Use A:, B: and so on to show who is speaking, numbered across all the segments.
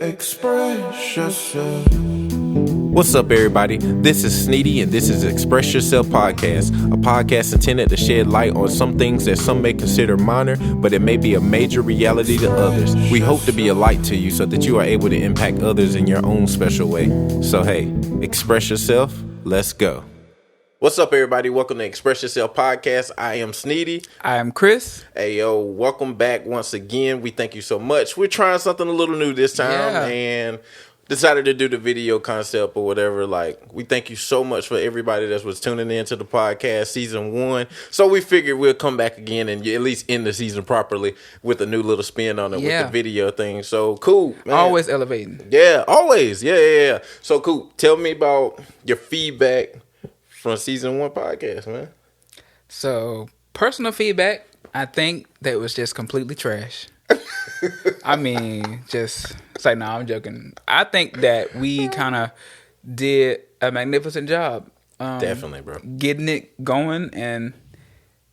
A: Express yourself.
B: What's up, everybody? This is Sneedy, and this is Express Yourself Podcast, a podcast intended to shed light on some things that some may consider minor, but it may be a major reality to others. We hope to be a light to you so that you are able to impact others in your own special way. So, hey, express yourself. Let's go. What's up, everybody? Welcome to Express Yourself Podcast. I am Sneedy.
C: I am Chris.
B: Hey, yo, welcome back once again. We thank you so much. We're trying something a little new this time, and decided to do the video concept or whatever. Like, we thank you so much for everybody that was tuning in to the podcast season 1. So we figured we'll come back again and at least end the season properly with a new little spin on it with the video thing. So cool, man.
C: Always elevating.
B: Yeah, always. Yeah. So cool. Tell me about your feedback from season 1 podcast, man.
C: So, personal feedback, I think that was just completely trash. I mean, it's like, no, I'm joking. I think that we kind of did a magnificent job.
B: Definitely, bro.
C: Getting it going and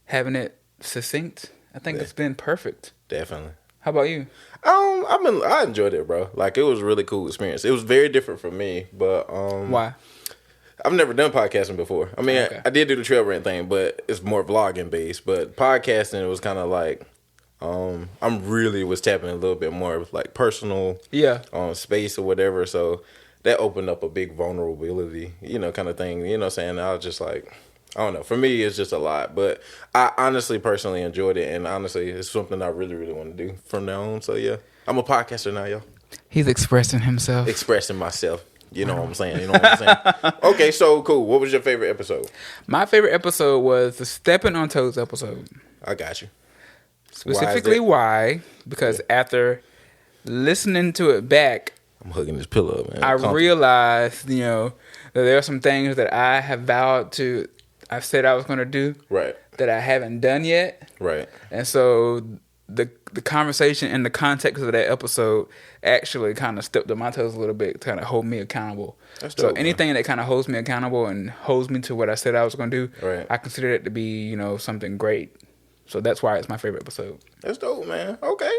C: having it succinct. I think it's been perfect.
B: Definitely.
C: How about you?
B: I enjoyed it, bro. Like, it was a really cool experience. It was very different for me, but
C: Why?
B: I've never done podcasting before. I mean, I did do the trail rant thing, but it's more vlogging based. But podcasting, it was kind of like, I'm really was tapping a little bit more like personal, space or whatever. So that opened up a big vulnerability, kind of thing. You know what I'm saying? I was just like, I don't know. For me, it's just a lot. But I honestly, personally enjoyed it. And honestly, it's something I really, really want to do from now on. So yeah, I'm a podcaster now, y'all.
C: He's expressing himself.
B: Expressing myself. You know what I'm saying? Okay, so cool. What was your favorite episode?
C: My favorite episode was the Stepping on Toes episode.
B: I got you.
C: Specifically why? Because after listening to it back,
B: I'm hugging this pillow, man.
C: I realized, that there are some things that I have vowed to, I said I was going to do.
B: Right.
C: That I haven't done yet.
B: Right.
C: And so the conversation and the context of that episode actually kind of stepped on my toes a little bit to kind of hold me accountable.
B: That's dope,
C: so anything that kind of holds me accountable and holds me to what I said I was going to do,
B: right.
C: I consider it to be, something great. So that's why it's my favorite episode.
B: That's dope, man. Okay.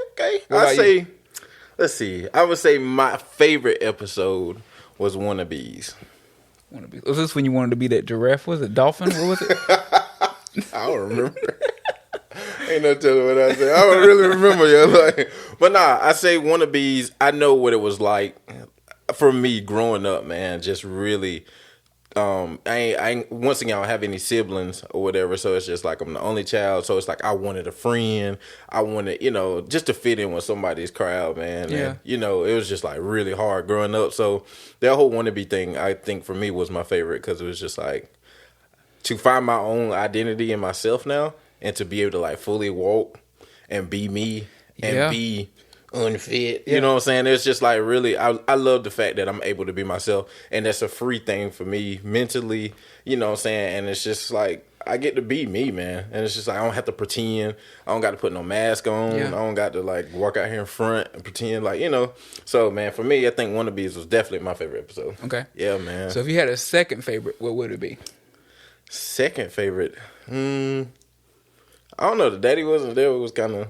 B: Let's see. I would say my favorite episode was Wannabes.
C: Was this when you wanted to be that giraffe? Was it dolphin? What was it?
B: I don't remember. Ain't no telling what I said. I don't really remember, yo. But nah, I say Wannabes. I know what it was like for me growing up, man. Just really, I ain't once again, I don't have any siblings or whatever, so it's just like I'm the only child. So it's like I wanted a friend. I wanted, just to fit in with somebody's crowd, man.
C: Yeah.
B: And, it was just like really hard growing up. So that whole wannabe thing, I think for me was my favorite because it was just like to find my own identity in myself now. And to be able to like fully walk and be me and be unfit. You know what I'm saying? It's just like really, I love the fact that I'm able to be myself. And that's a free thing for me mentally, you know what I'm saying? And it's just like, I get to be me, man. And it's just like, I don't have to pretend. I don't got to put no mask on. I don't got to like walk out here in front and pretend like, So, man, for me, I think Wannabes was definitely my favorite episode.
C: Okay.
B: Yeah, man.
C: So if you had a second favorite, what would it be?
B: Second favorite? I don't know. The daddy wasn't there. It was kind of,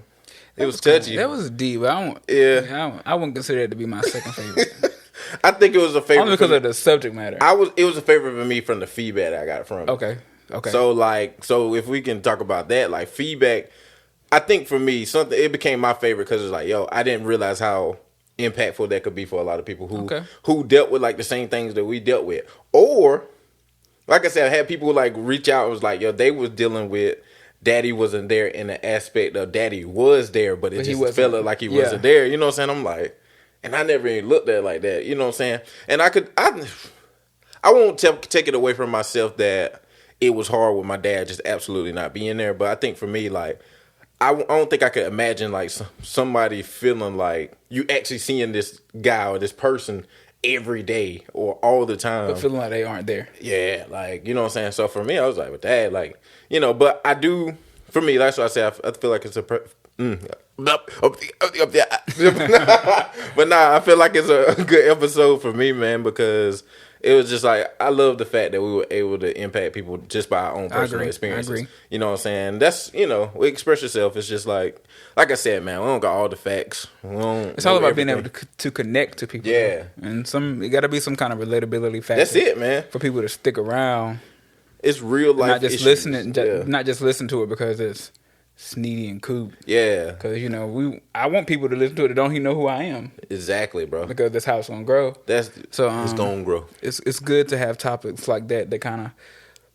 B: it was touchy.
C: That was deep. I wouldn't consider it to be my second favorite.
B: I think it was a favorite.
C: Only because of the subject matter.
B: It was a favorite for me from the feedback I got from it.
C: Okay.
B: So if we can talk about that, like feedback, I think for me, it became my favorite because it's like, yo, I didn't realize how impactful that could be for a lot of people who dealt with like the same things that we dealt with. Or, like I said, I had people like reach out and was like, yo, they was dealing with Daddy wasn't there in the aspect of Daddy was there, but it just felt like he wasn't there. You know what I'm saying? I'm like, and I never even looked at it like that. You know what I'm saying? And I won't take it away from myself that it was hard with my dad just absolutely not being there. But I think for me, like, I don't think I could imagine like somebody feeling like you actually seeing this guy or this person every day or all the time,
C: but feeling like they aren't there.
B: Yeah, like, you know what I'm saying? So for me, I was like, with Dad, like, but I do, for me, that's what I say, I feel like it's but nah, I feel like it's a good episode for me, man, because it was just like, I love the fact that we were able to impact people just by our own personal experiences.
C: I agree.
B: You know what I'm saying? That's, we express yourself. It's just like I said, man, we don't got all the facts.
C: It's all about being able to connect to people.
B: Yeah.
C: And it got to be some kind of relatability factor.
B: That's it, man.
C: For people to stick around.
B: It's real life
C: not just
B: issues.
C: Not just listen to it because it's Sneedy and Coop.
B: Yeah.
C: Because, I want people to listen to it that don't even know who I am.
B: Exactly, bro.
C: Because that's how it's going to grow.
B: It's going to grow.
C: It's good to have topics like that kind of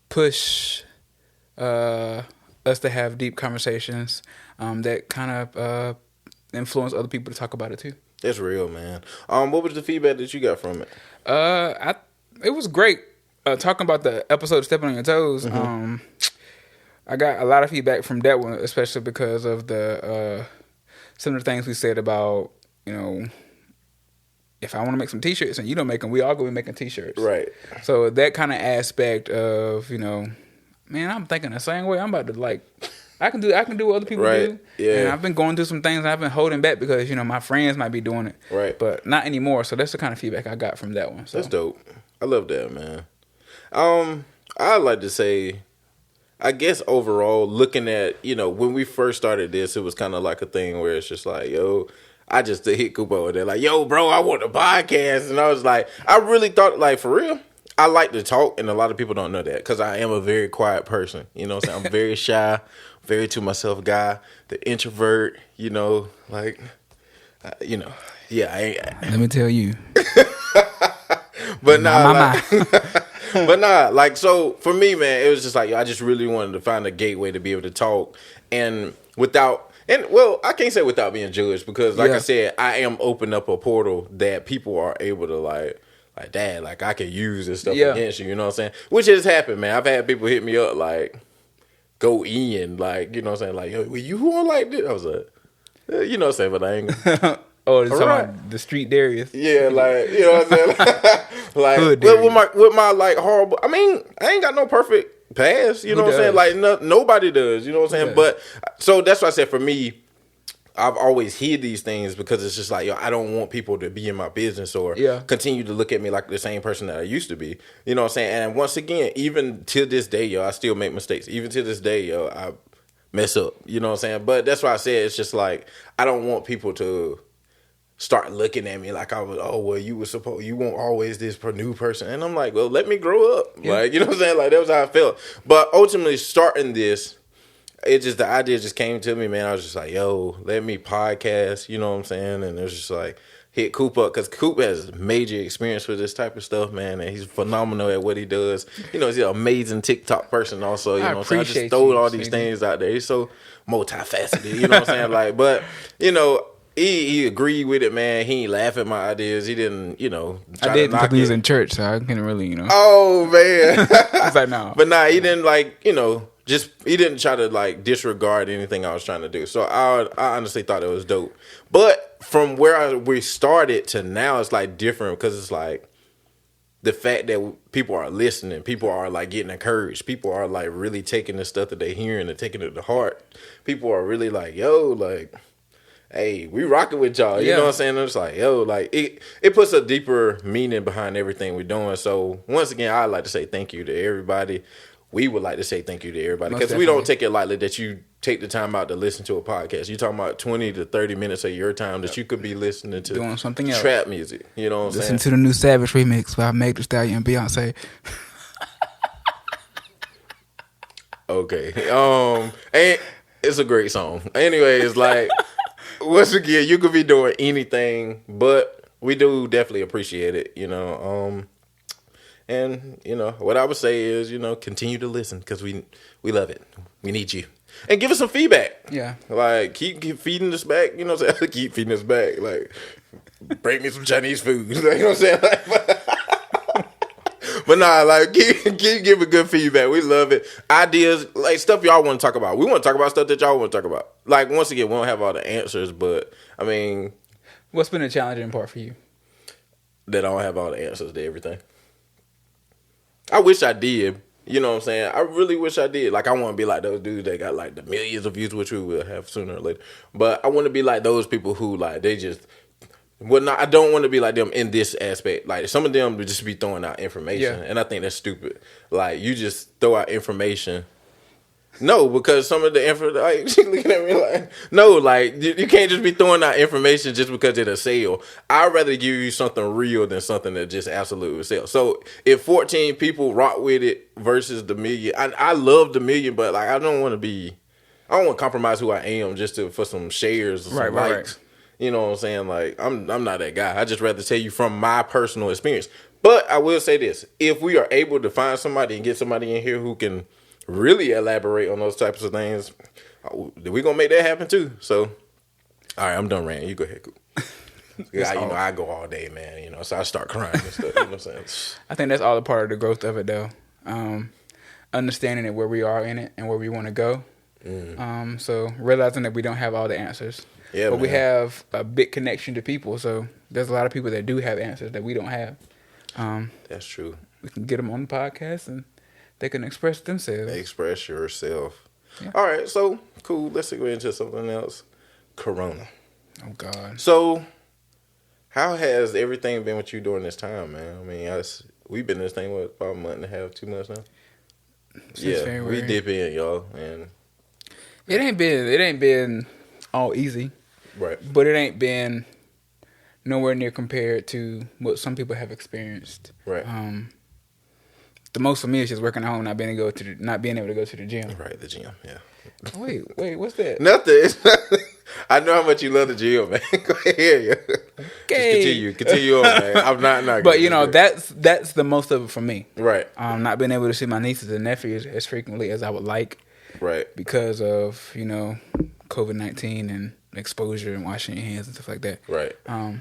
C: push us to have deep conversations that kind of influence other people to talk about it too.
B: That's real, man. What was the feedback that you got from it?
C: It was great. Talking about the episode Stepping on Your Toes, mm-hmm. I got a lot of feedback from that one, especially because of the some of the things we said about, if I want to make some T-shirts and you don't make them, we all gonna be making T-shirts.
B: Right.
C: So that kind of aspect of, man, I'm thinking the same way. I'm about to I can do what other people do.
B: Yeah.
C: And I've been going through some things and I've been holding back because, my friends might be doing it.
B: Right.
C: But not anymore. So that's the kind of feedback I got from that one. So.
B: That's dope. I love that, man. I'd like to say, I guess overall, looking at, when we first started this, it was kind of like a thing where it's just like, yo, I just hit Cooper over there like, yo, bro, I want a podcast. And I was like, I really thought, like, for real, I like to talk, and a lot of people don't know that because I am a very quiet person. You know what I'm saying? I'm very shy, very to myself guy, the introvert, yeah,
C: Let me tell you.
B: But so for me, man, it was just like, I just really wanted to find a gateway to be able to talk I can't say without being judged because I said, I am opening up a portal that people are able to like, Dad, like I can use this stuff against you, you know what I'm saying? Which has happened, man. I've had people hit me up like, go in, like, you know what I'm saying? Like, yo, were you on like this? I was like, you know what I'm saying, but I ain't
C: Oh, it's about the street Darius.
B: Yeah, like, you know what I'm saying? Like, with my like horrible, I mean, I ain't got no perfect past, you know what I'm saying? Like, nobody does, you know what I'm saying? Yeah. But, so that's why I said for me, I've always hid these things because it's just like, yo, I don't want people to be in my business or continue to look at me like the same person that I used to be. You know what I'm saying? And once again, even to this day, yo, I still make mistakes. Even to this day, yo, I mess up. You know what I'm saying? But that's why I said it's just like, I don't want people to start looking at me like I was, you weren't always this new person. And I'm like, well, let me grow up. Yeah. Like, you know what I'm saying? Like, that was how I felt. But ultimately, starting this, the idea just came to me, man. I was just like, yo, let me podcast, you know what I'm saying? And it was just like, hit Coop up, because Coop has major experience with this type of stuff, man, and he's phenomenal at what he does. You know, he's an amazing TikTok person also, you know what I'm saying? I just throwed all these things out there. He's so multifaceted, you know what I'm saying? Like, but, he agreed with it, man. He ain't laugh at my ideas. He didn't,
C: I did because he was in church, so I couldn't really,
B: Oh, man.
C: I was like, no.
B: But he didn't he didn't try to like disregard anything I was trying to do. So I honestly thought it was dope. But from where we started to now, it's like different because it's like the fact that people are listening, people are like getting encouraged, people are like really taking the stuff that they're hearing and taking it to heart. People are really like, yo, like, hey, we rocking with y'all. You know what I'm saying? It's like, yo, like it puts a deeper meaning behind everything we're doing. So once again, I'd like to say thank you to everybody. We would like to say thank you to everybody because we don't take it lightly that you take the time out to listen to a podcast. You're talking about 20 to 30 minutes of your time that you could be listening to
C: doing something else.
B: Trap music. You know what I'm saying?
C: Listen to the new Savage remix by Meg Thee Stallion and Beyonce.
B: Okay. And it's a great song. Anyway, it's like, once again, you could be doing anything, but we do definitely appreciate it, And, what I would say is, continue to listen because we love it. We need you. And give us some feedback. Yeah. Like, keep feeding us back. You know what I'm saying? Keep feeding us back. Like, bring me some Chinese food. You know what I'm saying? But like, keep giving good feedback. We love it. Ideas, like, stuff y'all want to talk about. We want to talk about stuff that y'all want to talk about. Like, once again, we don't have all the answers, but, I mean.
C: What's been a challenging part for you?
B: That I don't have all the answers to everything. I wish I did. You know what I'm saying? I really wish I did. Like, I want to be like those dudes that got, like, the millions of views, which we will have sooner or later. But I want to be like those people who, like, they just Well, no, I don't want to be like them in this aspect. Like some of them would just be throwing out information, and I think that's stupid. Like you just throw out information. No, because some of the info, like she looking at me like, no, like you can't just be throwing out information just because it'll sell. I'd rather give you something real than something that just absolutely sell. So if 14 people rock with it versus the million, I love the million, but like I don't want to compromise who I am just for some shares or some likes. Right. You know what I'm saying? Like I'm not that guy. I just rather tell you from my personal experience. But I will say this: if we are able to find somebody and get somebody in here who can really elaborate on those types of things, we gonna make that happen too. So, all right, I'm done ranting. You go ahead, Coop. I go all day, man. So I start crying and stuff. You know what I'm saying?
C: I think that's all a part of the growth of it, though. Understanding it where we are in it and where we want to go. So realizing that we don't have all the answers. Yeah, but we have a big connection to people. So there's a lot of people that do have answers that we don't have.
B: That's true.
C: We can get them on the podcast and they can express themselves.
B: Express yourself. Yeah. All right, so cool. Let's go into something else. Corona.
C: Oh, God.
B: So how has everything been with you during this time, man? I mean, we've been in this thing, about a month and a half, 2 months now? Since February. We dip in, y'all. And
C: it ain't been all easy.
B: Right.
C: But it ain't been nowhere near compared to what some people have experienced.
B: Right.
C: The most for me is just working at home, not being able to go to the gym.
B: Right, the gym, yeah.
C: Wait, what's that?
B: Nothing. I know how much you love the gym, man. Go ahead, yeah. Okay. Just continue on, man. I'm not.
C: But that's the most of it for me.
B: Right.
C: Not being able to see my nieces and nephews as frequently as I would like.
B: Right.
C: Because of COVID-19 and exposure and washing your hands and stuff like that.
B: Right.
C: So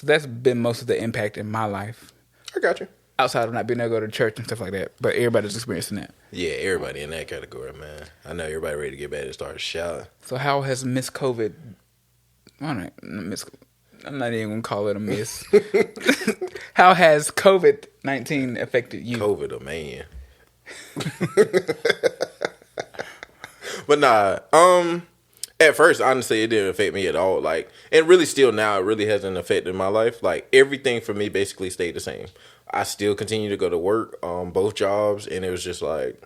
C: that's been most of the impact in my life.
B: I got you.
C: Outside of not being able to go to church and stuff like that. But everybody's experiencing that.
B: Yeah, everybody in that category, man. I know everybody ready to get back and start shouting.
C: So how has Miss COVID... I'm not even going to call it a miss. How has COVID-19 affected you?
B: COVID, a man. But nah, at first, honestly, it didn't affect me at all. Like, and really still now, it really hasn't affected my life. Like, everything for me basically stayed the same. I still continue to go to work, both jobs, and it was just like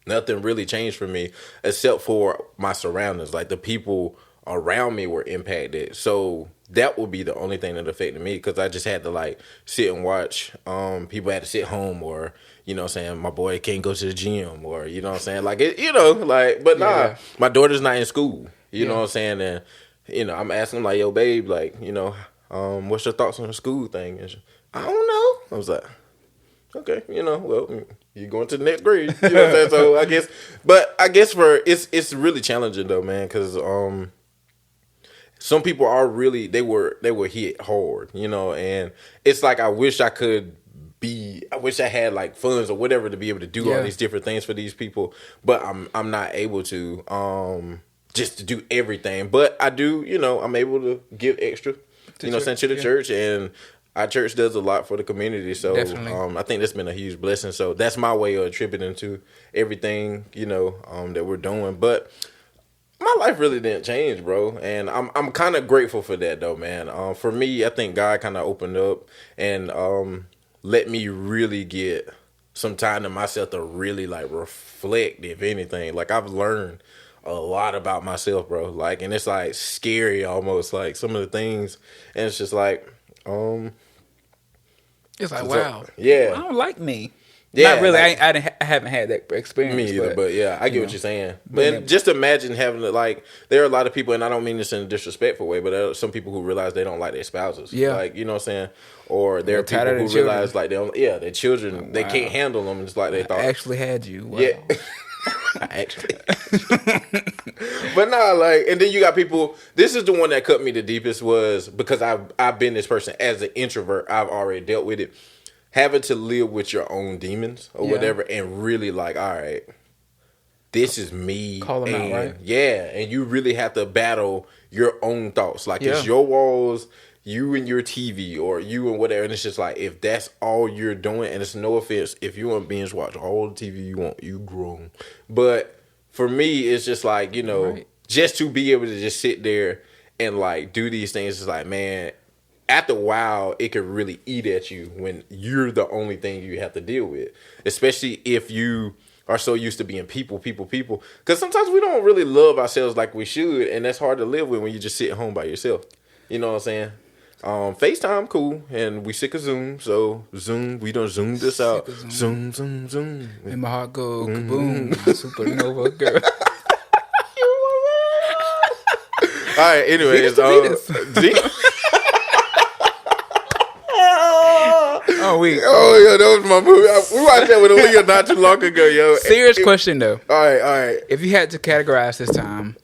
B: nothing really changed for me except for my surroundings. Like the people around me were impacted, so that would be the only thing that affected me because I just had to like sit and watch. People had to sit home, or my boy can't go to the gym, or like it, but nah, my daughter's not in school. You know what I'm saying, and I'm asking them like, yo, babe, like what's your thoughts on the school thing? And I don't know. I was like, okay, well, you're going to the next grade. You know what I'm saying? So I guess it's really challenging though, man, because some people are really they were hit hard, and it's like I wish I had like funds or whatever to be able to do all these different things for these people, but I'm not able to just to do everything. But I do, I'm able to give extra, send to the church, and our church does a lot for the community, so I think that's been a huge blessing. So that's my way of attributing to everything, that we're doing. But my life really didn't change, bro, and I'm kind of grateful for that, though, man. For me, I think God kind of opened up and let me really get some time to myself to really like reflect, if anything. Like I've learned a lot about myself, bro. Like, and it's like scary almost, like some of the things, and it's just like.
C: It's like, wow.
B: Yeah.
C: I don't like me. Yeah. Not really. Like, I haven't had that experience.
B: Me either, but yeah, I get what you're saying. But just imagine having to, like, there are a lot of people, and I don't mean this in a disrespectful way, but there are some people who realize they don't like their spouses. Yeah. Like, you know what I'm saying? Or there are people who realize, like, their children, they can't handle them just like they thought.
C: I actually had you. Wow.
B: Yeah. Actually. But nah, like, and then you got people, this is the one that cut me the deepest, was because I've been this person as an introvert. I've already dealt with it, having to live with your own demons or whatever, and really like, all right, this is me.
C: Call them out, right?
B: Yeah, and you really have to battle your own thoughts. Like, it's your walls, you and your TV, or you and whatever, and it's just like, if that's all you're doing, and it's no offense, if you want to binge watch all the TV you want, you grown. But for me, it's just like, just to be able to just sit there and like do these things, is like, man, after a while, it could really eat at you when you're the only thing you have to deal with, especially if you are so used to being people. Because sometimes we don't really love ourselves like we should, and that's hard to live with when you just sit home by yourself. You know what I'm saying? FaceTime, cool, and we sick of Zoom, so Zoom, we don't Zoom this out. Zoom.
C: And my heart go kaboom, my supernova girl.
B: All right, anyways, yeah, that was my movie. We watched that with Aaliyah not too long ago, yo.
C: Serious question though.
B: All right.
C: If you had to categorize this time,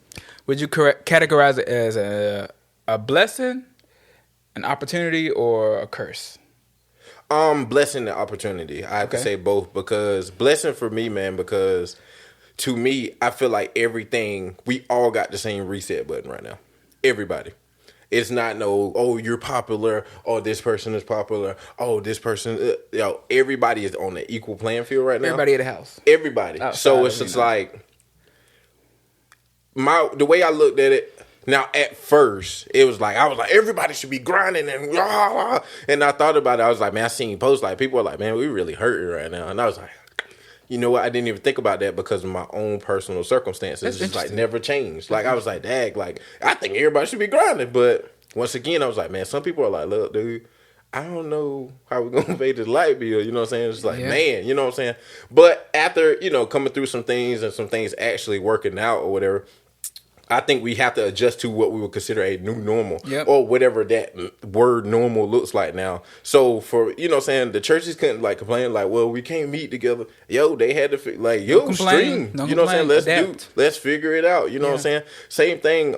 C: would you categorize it as a blessing, an opportunity, or a curse?
B: Blessing and opportunity. I have to say both, because blessing for me, man, because to me, I feel like everything, we all got the same reset button right now. Everybody. It's not you're popular, this person is popular, this person, everybody is on the equal playing field right now.
C: Everybody at the house.
B: Everybody. So it's just like, the way I looked at it, now at first, I was like, everybody should be grinding and blah, blah. And I thought about it, I was like, man, I seen posts like, people are like, man, we really hurting right now. And I was like, you know what? I didn't even think about that because of my own personal circumstances. It's like never changed. Like I was like, dang, like I think everybody should be grinding. But once again, I was like, man, some people are like, look, dude, I don't know how we're gonna pay this light bill. You know what I'm saying? It's like, man, you know what I'm saying? But after, coming through some things and some things actually working out or whatever, I think we have to adjust to what we would consider a new normal, or whatever that word normal looks like now. So for, the churches couldn't like complain like, well, we can't meet together. They had to stream. You know what I'm saying? Let's figure it out. You know what I'm saying? Same thing,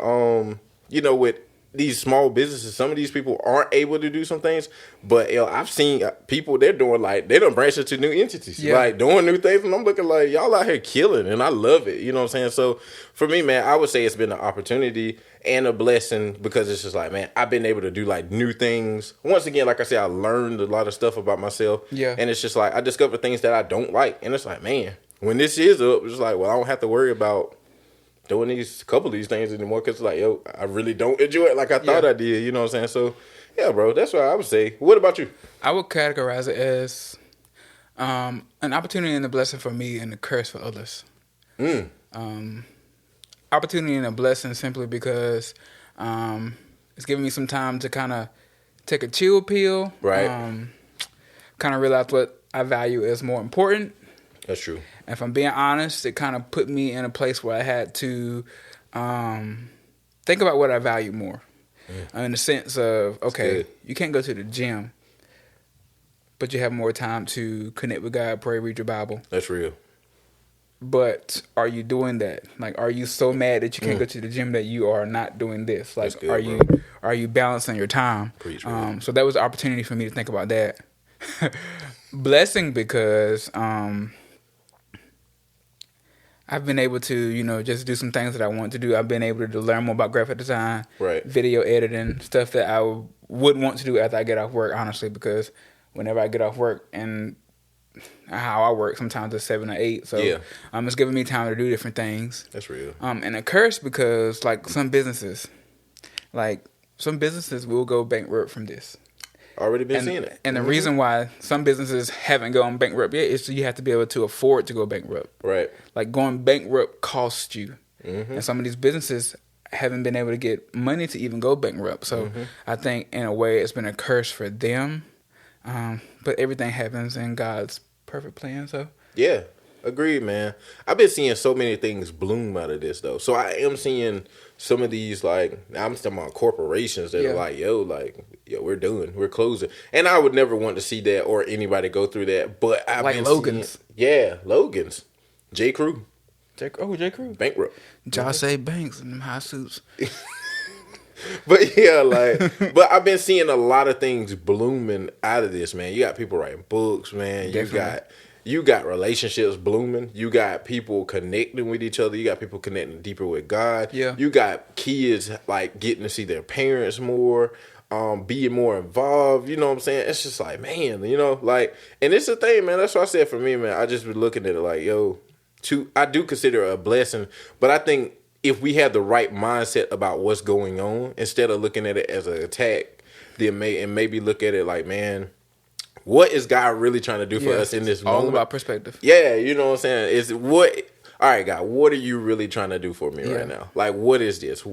B: with these small businesses. Some of these people aren't able to do some things, but I've seen people, they're doing they done branched into new entities, like doing new things, and I'm looking like y'all out here killing, and I love it. You know what I'm saying? So for me, man, I would say it's been an opportunity and a blessing, because it's just like, man, I've been able to do like new things. Once again, like I said, I learned a lot of stuff about myself, and it's just like I discovered things that I don't like, and it's like, man, when this is up, it's like, well, I don't have to worry about doing couple of these things anymore, because like, I really don't enjoy it like I thought I did. You know what I'm saying? So yeah, bro, that's what I would say. What about you?
C: I would categorize it as an opportunity and a blessing for me, and a curse for others. Opportunity and a blessing simply because it's giving me some time to kind of take a chill pill,
B: right?
C: Kind of realize what I value is more important.
B: That's true.
C: And if I'm being honest, it kind of put me in a place where I had to think about what I value more. In the sense of, you can't go to the gym, but you have more time to connect with God, pray, read your Bible.
B: That's real.
C: But are you doing that? Like, are you so mad that you can't go to the gym that you are not doing this? Like, good, are you balancing your time?
B: Preach,
C: so that was an opportunity for me to think about that. Blessing, because I've been able to, just do some things that I want to do. I've been able to learn more about graphic design, video editing, stuff that I would want to do after I get off work, honestly, because whenever I get off work and how I work, sometimes it's 7 or 8. So it's giving me time to do different things.
B: That's real.
C: And a curse, because like some businesses will go bankrupt from this.
B: Already been seeing it.
C: And the reason why some businesses haven't gone bankrupt yet is you have to be able to afford to go bankrupt.
B: Right.
C: Like going bankrupt costs you. And some of these businesses haven't been able to get money to even go bankrupt. So I think in a way it's been a curse for them. But everything happens in God's perfect plan. So
B: yeah, agreed, man. I've been seeing so many things bloom out of this though. So I am seeing some of these, like, I'm talking about corporations that are like, we're closing. And I would never want to see that or anybody go through that. But I've been
C: Logan's.
B: Logan's. J. Crew.
C: J. Crew.
B: Bankrupt.
C: Josh A. Banks in them high suits.
B: But yeah, but I've been seeing a lot of things blooming out of this, man. You got people writing books, man.
C: Definitely.
B: You got relationships blooming. You got people connecting with each other. You got people connecting deeper with God.
C: Yeah.
B: You got kids like getting to see their parents more, being more involved. You know what I'm saying? It's just like, man, and it's a thing, man. That's what I said for me, man. I just been looking at it like, I do consider it a blessing, but I think if we have the right mindset about what's going on, instead of looking at it as an attack, and maybe look at it like, man, what is God really trying to do for us in this moment?
C: All about perspective.
B: Yeah, you know what I'm saying? Is what? All right, God, what are you really trying to do for me right now? Like, what is this?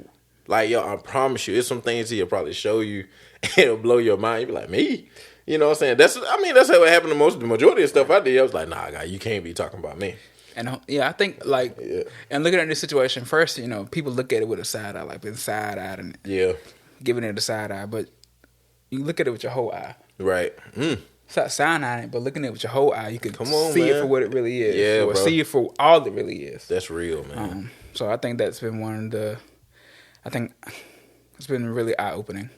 B: Like, yo, I promise you, there's some things He'll probably show you, and it'll blow your mind. You'll be like, me? You know what I'm saying? That's how it happened to the majority of stuff I did. I was like, nah, God, you can't be talking about me.
C: And I think and looking at this situation first, people look at it with a side eye, like being side-eyed and giving it a side eye, but you look at it with your whole eye.
B: Right.
C: It's not side-eyeing it, but looking at it with your whole eye, you can see
B: man.
C: it for what it really is.
B: Yeah,
C: or
B: bro.
C: see it for all it really is.
B: That's real, man.
C: So I think that's been I think it's been really eye-opening.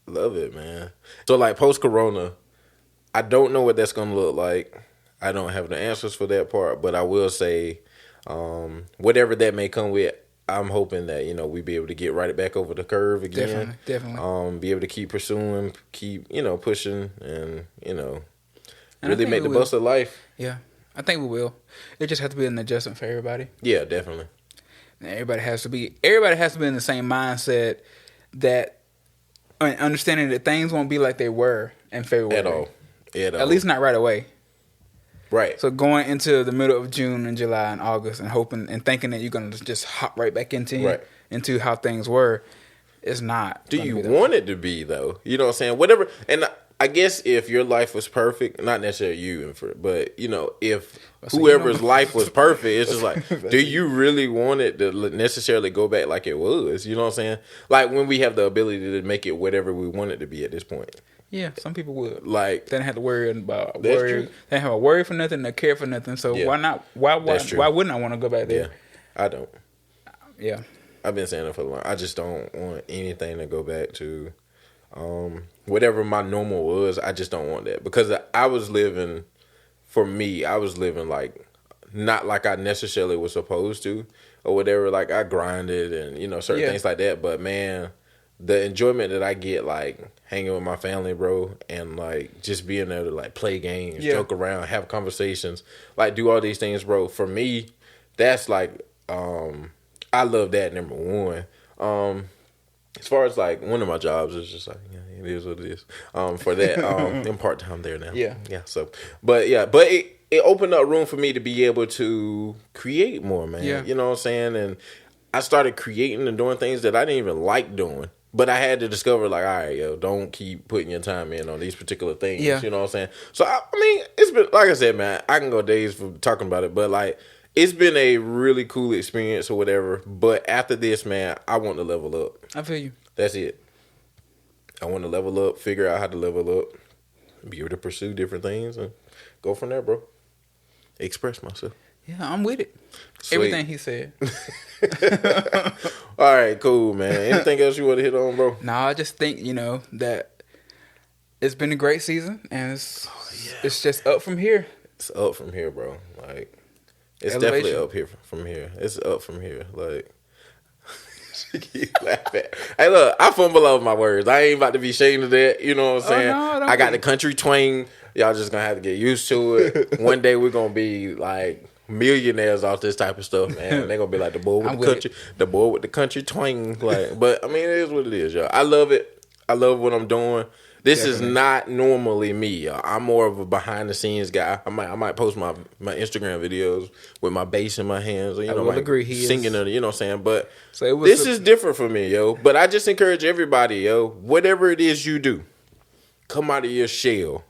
B: Love it, man. So, like, post-corona, I don't know what that's going to look like. I don't have the answers for that part, but I will say, whatever that may come with, I'm hoping that, we be able to get right back over the curve again.
C: Definitely.
B: Be able to keep pursuing, keep, pushing, and,
C: And
B: really make the most of life.
C: Yeah, I think we will. It just has to be an adjustment for everybody.
B: Yeah, definitely.
C: And everybody has to be in the same mindset that, understanding that things won't be like they were in February.
B: At all.
C: At least not right away.
B: Right.
C: So going into the middle of June and July and August and hoping and thinking that you're going to just hop right back into how things were, it's not.
B: Do you want it to be, though? You know what I'm saying? Whatever. And I guess if your life was perfect, not necessarily you, but, if whoever's life was perfect, it's just like, do you really want it to necessarily go back like it was? You know what I'm saying? Like when we have the ability to make it whatever we want it to be at this point.
C: Yeah, some people would.
B: Like,
C: they don't have to worry about
B: that's
C: worry.
B: true.
C: They don't have a worry for nothing, they care for nothing. So why not? Why wouldn't I want to go back there?
B: Yeah, I don't.
C: Yeah.
B: I've been saying it for a long time. I just don't want anything to go back to whatever my normal was. I just don't want that because I was living like not like I necessarily was supposed to or whatever. Like I grinded and certain things like that. But man, the enjoyment that I get like hanging with my family, bro, and like just being able to like play games, joke around, have conversations, like do all these things, bro. For me, that's like I love that, number one. As far as like one of my jobs is just like it is what it is. For that, I'm part time there now. Yeah. So, but it opened up room for me to be able to create more, man.
C: Yeah.
B: You know what I'm saying? And I started creating and doing things that I didn't even like doing. But I had to discover, like, all right, yo, don't keep putting your time in on these particular things.
C: Yeah.
B: You know what I'm saying? So, I mean, it's been, like I said, man, I can go days for talking about it. But, like, it's been a really cool experience or whatever. But after this, man, I want to level up.
C: I feel you.
B: That's it. I want to level up, figure out how to level up, be able to pursue different things, and go from there, bro. Express myself.
C: Yeah, I'm with it.
B: Sweet.
C: Everything he said.
B: All right, cool, man. Anything else you want to hit on, bro?
C: No, I just think, that it's been a great season, and it's just up from here.
B: It's up from here, bro. Like, it's
C: Elevation.
B: definitely up here from here. It's up from here. Like, she keep laughing. Hey, look, I fumble over my words. I ain't about to be ashamed of that. You know what I'm saying?
C: No,
B: I got the country twang. Y'all just gonna have to get used to it. One day we're gonna be like millionaires off this type of stuff, man. They're gonna be like the boy with the country twang. Like, but I mean, it is what it is, y'all. I love it. I love what I'm doing. This Definitely. Is not normally me, y'all. I'm more of a behind the scenes guy. I might post my Instagram videos with my bass in my hands. I will agree. He singing it, you know what I'm saying? But this is different for me, yo. But I just encourage everybody, yo, whatever it is you do, come out of your shell.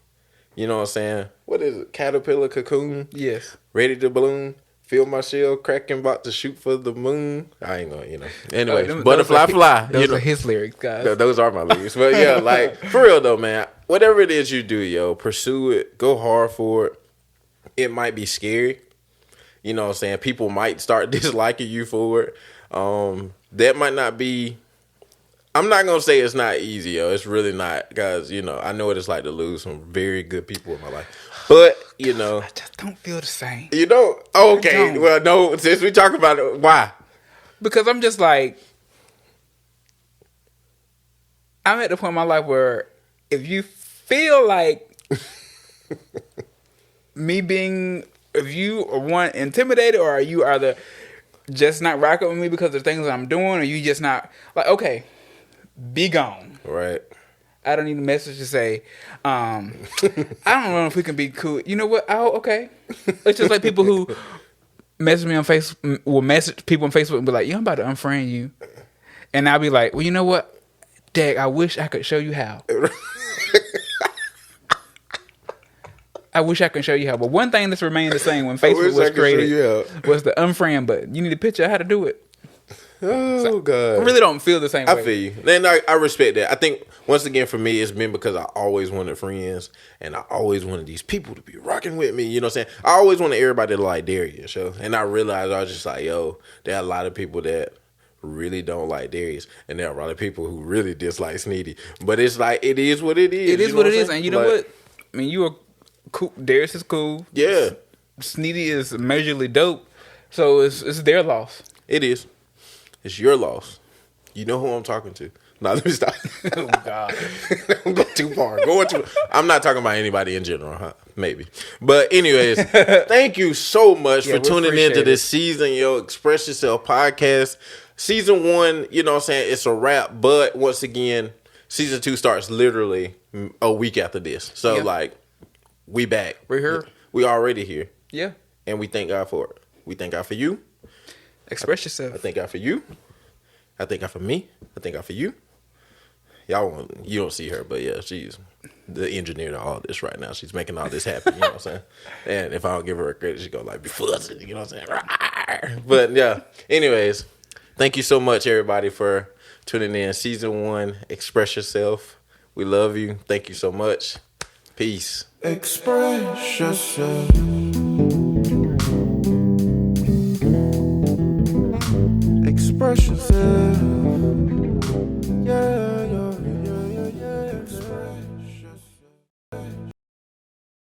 B: You know what I'm saying? What is it? Caterpillar cocoon?
C: Yes.
B: Ready to balloon? Feel my shell cracking, about to shoot for the moon. I ain't gonna, Anyway, butterfly fly.
C: Those are his lyrics, guys.
B: Those are my lyrics. But yeah, like, for real though, man. Whatever it is you do, yo, pursue it. Go hard for it. It might be scary. You know what I'm saying? People might start disliking you for it. That might not be... I'm not going to say it's not easy, yo. It's really not. Guys, I know what it's like to lose some very good people in my life. But,
C: I just don't feel the same.
B: You don't? Okay. Well, no, since we talk about it, why?
C: Because I'm just like, I'm at the point in my life where if you feel like if you are one intimidated or are you either just not rocking with me because of the things that I'm doing or you just not, like, okay, be gone.
B: Right.
C: I don't need a message to say, I don't know if we can be cool. You know what? Oh, okay. It's just like people who message me on Facebook, will message people on Facebook and be like, "Yo, I'm about to unfriend you," and I'll be like, "Well, you know what, Dag, I wish I could show you how." I wish I could show you how. But one thing that's remained the same when Facebook was created was the unfriend button. You need a picture of how to do it.
B: Oh, God.
C: I really don't feel the same way.
B: I feel you. And I respect that. I think, once again, for me, it's been because I always wanted friends and I always wanted these people to be rocking with me. You know what I'm saying? I always wanted everybody to like Darius. So. And I realized I was just like, yo, there are a lot of people that really don't like Darius. And there are a lot of people who really dislike Sneedy. But it's like, it is what it is.
C: It is what it is. And you know what? I mean, you are cool. Darius is cool.
B: Yeah.
C: Sneedy is majorly dope. So it's their loss.
B: It is. It's your loss. You know who I'm talking to. No, let me stop.
C: Oh, God.
B: I'm going too far. I'm not talking about anybody in general, huh? Maybe. But anyways, thank you so much for tuning into this season, Express Yourself podcast. Season 1, you know what I'm saying, it's a wrap. But once again, season 2 starts literally a week after this. So, we back.
C: We're here.
B: We already here.
C: Yeah.
B: And we thank God for it. We thank God for you.
C: Express yourself.
B: I thank God for you. I thank God for me. I thank God for you. You don't see her, but yeah, she's the engineer to all this right now. She's making all this happen. You know what I'm saying? And if I don't give her a credit, she's gonna be fussing. You know what I'm saying? But yeah. Anyways, thank you so much, everybody, for tuning in. Season 1, Express Yourself. We love you. Thank you so much. Peace. Express yourself. Express yourself.